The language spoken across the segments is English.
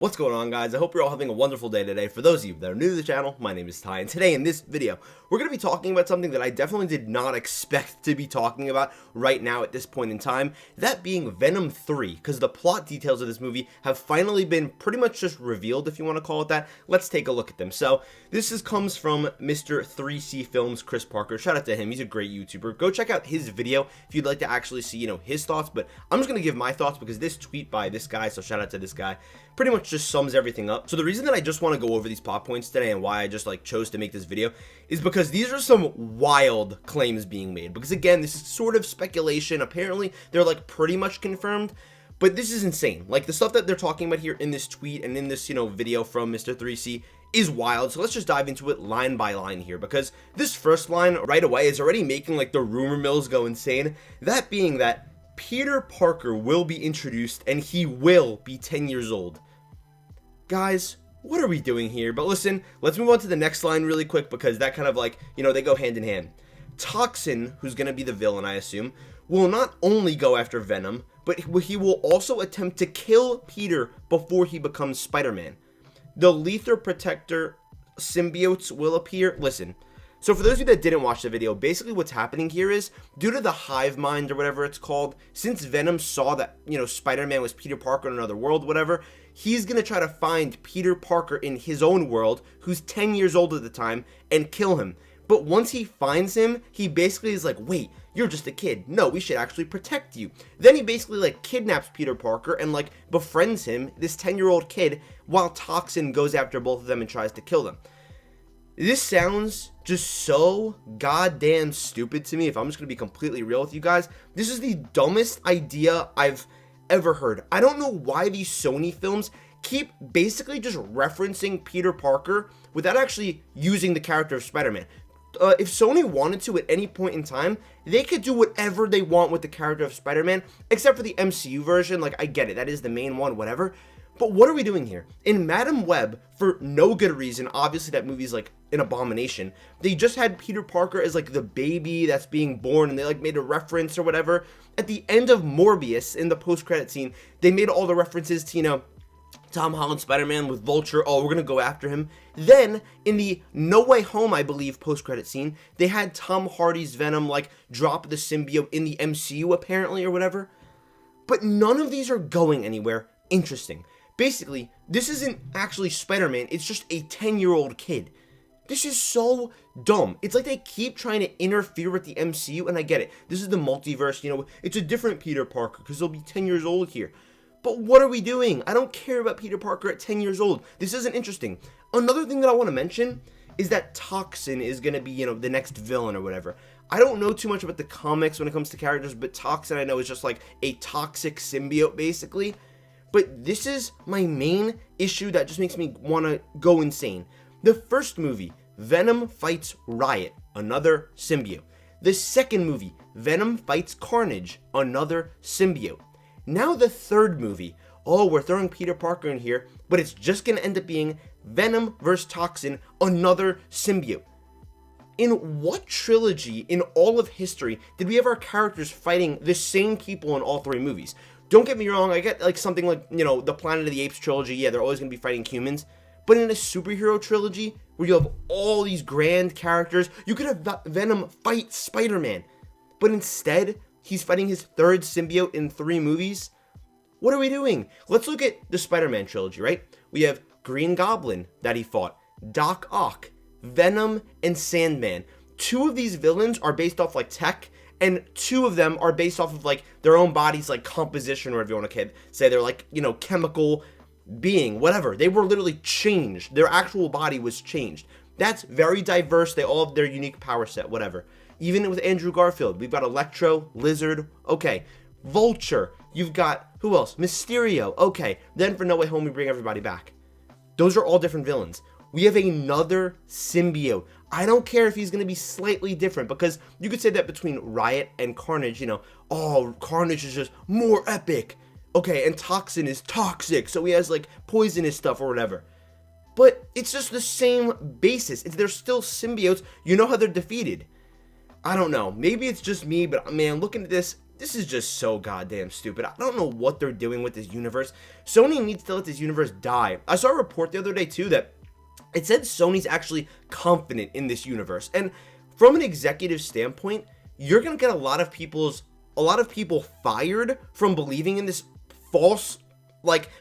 What's going on, guys? I hope you're all having a wonderful day today. For those of you that are new to the channel, my name is Ty, and today in this video, we're going to be talking about something that I definitely did not expect to be talking about right now at this point in time, that being Venom 3, because the plot details of this movie have finally been pretty much just revealed, if you want to call it that. Let's take a look at them. So, comes from Mr. 3C Films, Chris Parker. Shout out to him. He's a great YouTuber. Go check out his video if you'd like to actually see, his thoughts, but I'm just going to give my thoughts because this tweet by this guy, so shout out to this guy, pretty much just sums everything up. So the reason that I just want to go over these plot points today and why I just chose to make this video is because these are some wild claims being made. Because again, this is sort of speculation. Apparently, they're pretty much confirmed. But this is insane. The stuff that they're talking about here in this tweet and in this, video from Mr. 3C is wild. So let's just dive into it line by line here, because this first line right away is already making the rumor mills go insane. That being that Peter Parker will be introduced and he will be 10 years old. Guys, what are we doing here? But listen, let's move on to the next line really quick, because that kind of they go hand in hand. Toxin, who's going to be the villain, I assume, will not only go after Venom, but he will also attempt to kill Peter before he becomes Spider-Man. The Lether Protector symbiotes will appear. Listen, so for those of you that didn't watch the video, basically what's happening here is, due to the hive mind or whatever it's called, since Venom saw that, Spider-Man was Peter Parker in another world, whatever, he's going to try to find Peter Parker in his own world, who's 10 years old at the time, and kill him. But once he finds him, he basically is wait, you're just a kid. No, we should actually protect you. Then he basically kidnaps Peter Parker and befriends him, this 10-year-old kid, while Toxin goes after both of them and tries to kill them. This sounds just so goddamn stupid to me, if I'm just going to be completely real with you guys. This is the dumbest idea I've ever heard. I don't know why these Sony films keep basically just referencing Peter Parker without actually using the character of Spider-Man. If Sony wanted to at any point in time, they could do whatever they want with the character of Spider-Man, except for the MCU version. I get it, that is the main one, whatever. But what are we doing here? In Madam Web, for no good reason, obviously that movie's an abomination, they just had Peter Parker as the baby that's being born, and they made a reference or whatever. At the end of Morbius, in the post-credit scene, they made all the references to, Tom Holland Spider-Man with Vulture. Oh, we're gonna go after him. Then in the No Way Home, I believe, post-credit scene, they had Tom Hardy's Venom drop the symbiote in the MCU apparently or whatever. But none of these are going anywhere interesting. Basically, this isn't actually Spider-Man, it's just a 10-year-old kid. This is so dumb. It's they keep trying to interfere with the MCU, and I get it. This is the multiverse, it's a different Peter Parker because he'll be 10 years old here. But what are we doing? I don't care about Peter Parker at 10 years old. This isn't interesting. Another thing that I want to mention is that Toxin is going to be, the next villain or whatever. I don't know too much about the comics when it comes to characters, but Toxin I know is just a toxic symbiote basically. But this is my main issue that just makes me want to go insane. The first movie, Venom fights Riot, another symbiote. The second movie, Venom fights Carnage, another symbiote. Now the third movie, oh, we're throwing Peter Parker in here, but it's just going to end up being Venom vs. Toxin, another symbiote. In what trilogy in all of history did we have our characters fighting the same people in all three movies? Don't get me wrong, I get something the Planet of the Apes trilogy, yeah, they're always going to be fighting humans. But in a superhero trilogy, where you have all these grand characters, you could have Venom fight Spider-Man. But instead, he's fighting his third symbiote in 3 movies? What are we doing? Let's look at the Spider-Man trilogy, right? We have Green Goblin that he fought, Doc Ock, Venom, and Sandman. 2 of these villains are based off tech, and 2 of them are based off of their own bodies, composition, or whatever you want to say. They're chemical being, whatever. They were literally changed. Their actual body was changed. That's very diverse. They all have their unique power set, whatever. Even with Andrew Garfield, we've got Electro, Lizard, okay. Vulture, you've got, who else? Mysterio, okay. Then for No Way Home, we bring everybody back. Those are all different villains. We have another symbiote. I don't care if he's going to be slightly different, because you could say that between Riot and Carnage, oh, Carnage is just more epic. Okay, and Toxin is toxic, so he has poisonous stuff or whatever. But it's just the same basis. They're still symbiotes. You know how they're defeated. I don't know. Maybe it's just me, but man, looking at this, This is just so goddamn stupid. I don't know what they're doing with this universe. Sony needs to let this universe die. I saw a report the other day too that it said Sony's actually confident in this universe. And from an executive standpoint, you're gonna get a lot of people fired from believing in this false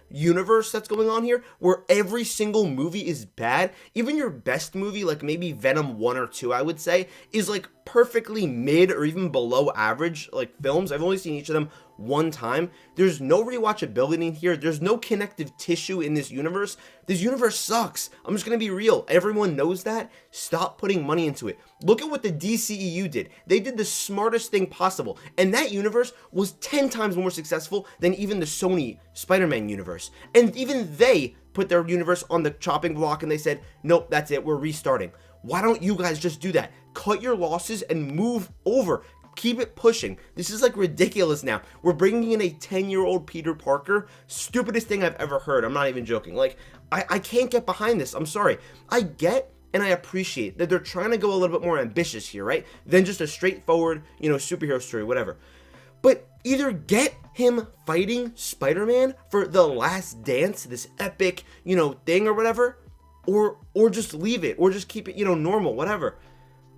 universe that's going on here, where every single movie is bad. Even your best movie, like maybe Venom 1 or 2, I would say, is like perfectly mid or even below average films. I've only seen each of them one time. There's no rewatchability in here. There's no connective tissue in this universe. This universe sucks. I'm just gonna be real. Everyone knows that. Stop putting money into it. Look at what the DCEU did. They did the smartest thing possible, and that universe was 10 times more successful than even the Sony Spider-Man universe. And even they put their universe on the chopping block and they said, nope, that's it, we're restarting. Why don't you guys just do that? Cut your losses and move over. Keep it pushing. This is ridiculous now. We're bringing in a 10-year-old Peter Parker. Stupidest thing I've ever heard. I'm not even joking. I can't get behind this. I'm sorry. I get and I appreciate that they're trying to go a little bit more ambitious here, right? Than just a straightforward, superhero story, whatever. But either get him fighting Spider-Man for the last dance, this epic, thing or whatever, or just leave it, or just keep it, normal, whatever.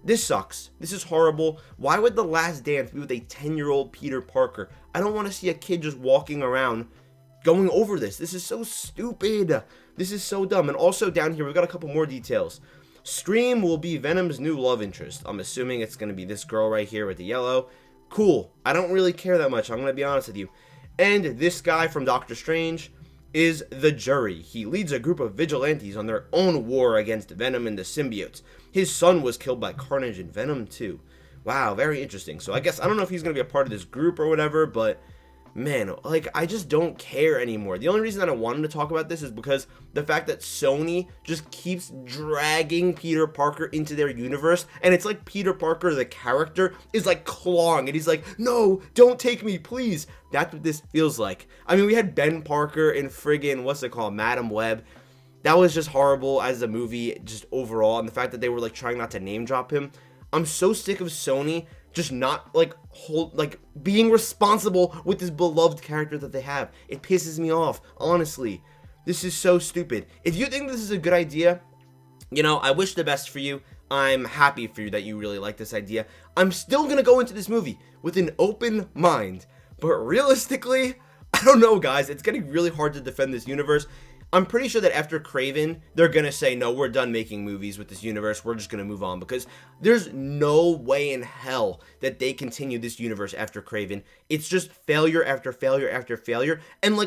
This sucks. This is horrible. Why would the last dance be with a 10-year-old Peter Parker? I don't want to see a kid just walking around going over this. This is so stupid. This is so dumb. And also down here, we've got a couple more details. Scream will be Venom's new love interest. I'm assuming it's going to be this girl right here with the yellow. Cool. I don't really care that much. I'm going to be honest with you. And this guy from Doctor Strange is the Jury. He leads a group of vigilantes on their own war against Venom and the symbiotes. His son was killed by Carnage in Venom 2. Wow, very interesting. So I guess, I don't know if he's going to be a part of this group or whatever, but man, I just don't care anymore. The only reason that I wanted to talk about this is because the fact that Sony just keeps dragging Peter Parker into their universe, and it's like Peter Parker, the character, is clawing, and he's like, no, don't take me, please. That's what this feels like. I mean, we had Ben Parker in friggin', what's it called, Madam Web. That was just horrible as a movie, just overall, and the fact that they were trying not to name drop him. I'm so sick of Sony just not being responsible with this beloved character that they have. It pisses me off, honestly. This is so stupid. If you think this is a good idea, I wish the best for you. I'm happy for you that you really like this idea. I'm still gonna go into this movie with an open mind, but realistically, I don't know, guys. It's getting really hard to defend this universe. I'm pretty sure that after Kraven, they're going to say, no, we're done making movies with this universe. We're just going to move on, because there's no way in hell that they continue this universe after Kraven. It's just failure after failure after failure, and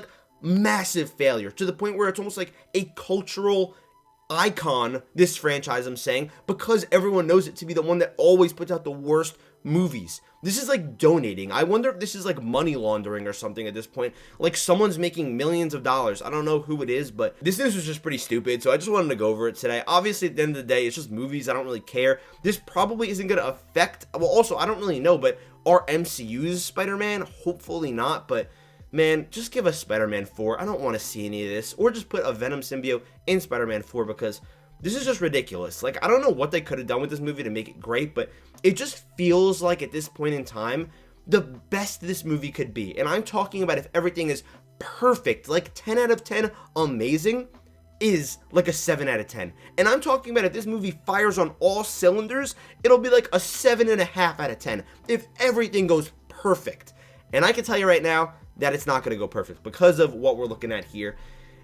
massive failure, to the point where it's almost like a cultural icon, this franchise, I'm saying, because everyone knows it to be the one that always puts out the worst movies. This is donating. I wonder if this is money laundering or something at this point. Someone's making millions of dollars. I don't know who it is, but this news was just pretty stupid, so I just wanted to go over it today. Obviously, at the end of the day, it's just movies. I don't really care. This probably isn't going to affect, well, also, I don't really know, but our MCU's Spider-Man? Hopefully not, but man, just give us Spider-Man 4. I don't want to see any of this, or just put a Venom symbiote in Spider-Man 4, because this is just ridiculous. I don't know what they could have done with this movie to make it great, but it just feels like at this point in time, the best this movie could be. And I'm talking about if everything is perfect, 10 out of 10 amazing, is a 7 out of 10. And I'm talking about if this movie fires on all cylinders, it'll be a 7.5 out of 10. If everything goes perfect. And I can tell you right now that it's not going to go perfect because of what we're looking at here.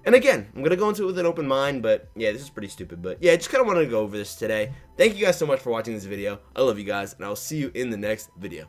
And again, I'm going to go into it with an open mind, but yeah, this is pretty stupid. But yeah, I just kind of wanted to go over this today. Thank you guys so much for watching this video. I love you guys, and I'll see you in the next video.